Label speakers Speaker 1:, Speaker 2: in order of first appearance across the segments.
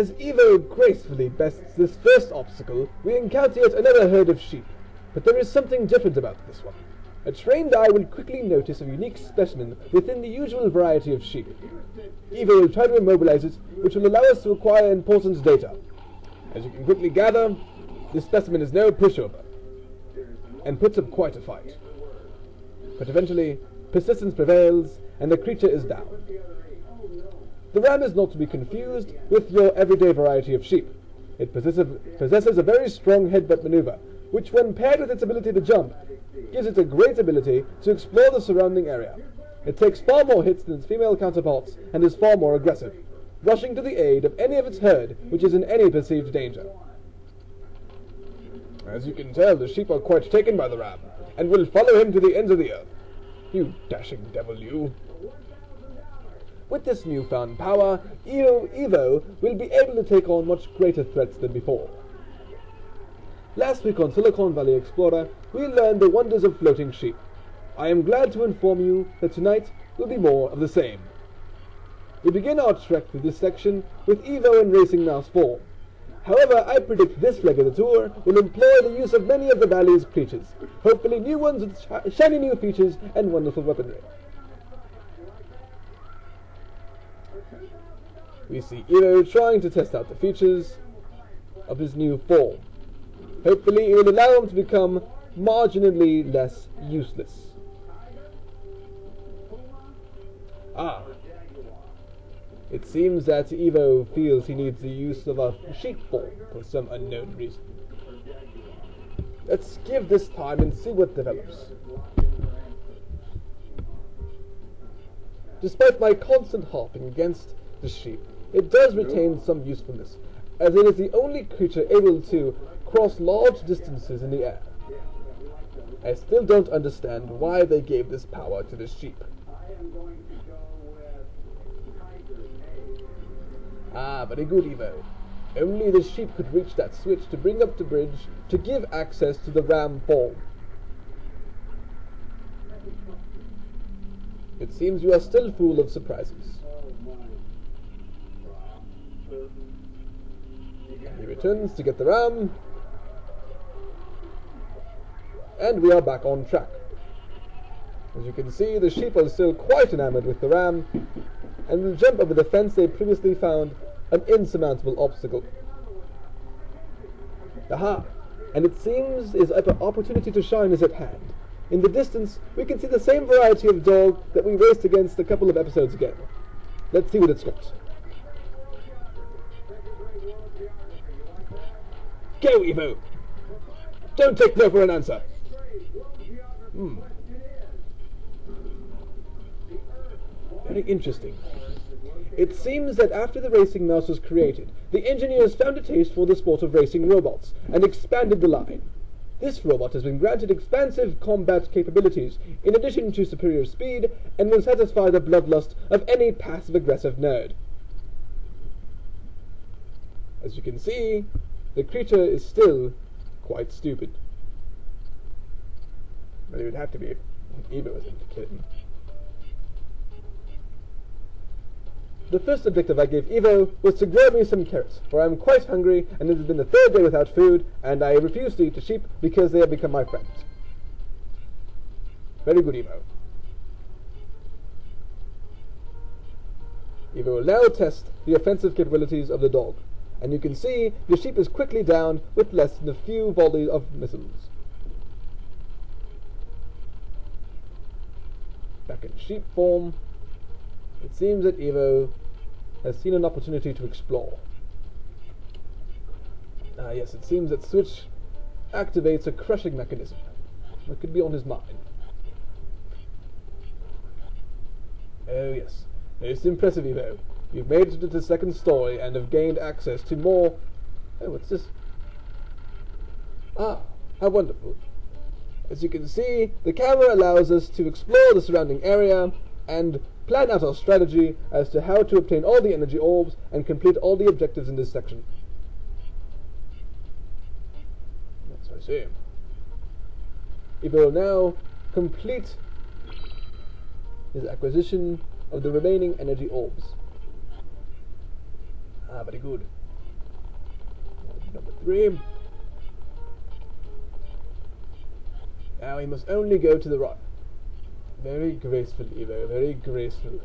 Speaker 1: As Evo gracefully bests this first obstacle, we encounter yet another herd of sheep. But there is something different about this one. A trained eye will quickly notice a unique specimen within the usual variety of sheep. Evo will try to immobilize it, which will allow us to acquire important data. As you can quickly gather, this specimen is no pushover, and puts up quite a fight. But eventually, persistence prevails, and the creature is down. The ram is not to be confused with your everyday variety of sheep. It possesses a very strong headbutt maneuver, which when paired with its ability to jump, gives it a great ability to explore the surrounding area. It takes far more hits than its female counterparts, and is far more aggressive, rushing to the aid of any of its herd which is in any perceived danger. As you can tell, the sheep are quite taken by the ram, and will follow him to the ends of the earth. You dashing devil, you! With this newfound power, Evo will be able to take on much greater threats than before. Last week on Silicon Valley Explorer, we learned the wonders of floating sheep. I am glad to inform you that tonight will be more of the same. We begin our trek through this section with Evo in racing mouse form. However, I predict this leg of the tour will employ the use of many of the valley's creatures, hopefully new ones with shiny new features and wonderful weaponry. We see Evo trying to test out the features of his new form. Hopefully it will allow him to become marginally less useless. It seems that Evo feels he needs the use of a sheep form for some unknown reason. Let's give this time and see what develops. Despite my constant harping against the sheep, it does retain some usefulness, as it is the only creature able to cross large distances in the air. I still don't understand why they gave this power to the sheep. Very good, Evo. Only the sheep could reach that switch to bring up the bridge to give access to the ram form. It seems you are still full of surprises. He returns to get the ram, and we are back on track. As you can see, the sheep are still quite enamored with the ram, and will jump over the fence they previously found an insurmountable obstacle. Aha! And it seems his opportunity to shine is at hand. In the distance, we can see the same variety of dog that we raced against a couple of episodes ago. Let's see what it's got. Go, Evo! Don't take no for an answer! Very interesting. It seems that after the racing mouse was created, the engineers found a taste for the sport of racing robots and expanded the line. This robot has been granted expansive combat capabilities in addition to superior speed and will satisfy the bloodlust of any passive-aggressive nerd. As you can see, the creature is still quite stupid. But it would have to be if Evo was into killing. The first objective I gave Evo was to grow me some carrots, for I am quite hungry, and it has been the third day without food, and I refuse to eat the sheep because they have become my friends. Very good, Evo. Evo will now test the offensive capabilities of the dog, and you can see the sheep is quickly down with less than a few volleys of missiles. Back in sheep form, it seems that Evo has seen an opportunity to explore. Yes, it seems that Switch activates a crushing mechanism. What could be on his mind? Oh yes, most impressive, Evo. You've made it to the second story and have gained access to more... Oh, what's this? How wonderful. As you can see, the camera allows us to explore the surrounding area and plan out our strategy as to how to obtain all the energy orbs and complete all the objectives in this section. Yes, I see. Evo will now complete his acquisition of the remaining energy orbs. Very good. Number 3. Now he must only go to the right. Very graceful, Evo, very graceful.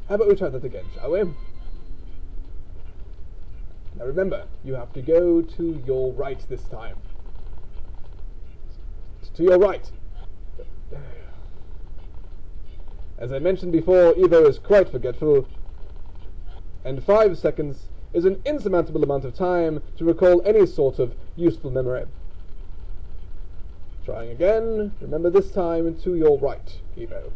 Speaker 1: How about we try that again, shall we? Now remember, you have to go to your right this time. To your right. As I mentioned before, Evo is quite forgetful, and 5 seconds is an insurmountable amount of time to recall any sort of useful memory. Trying again, remember this time to your right, Evo.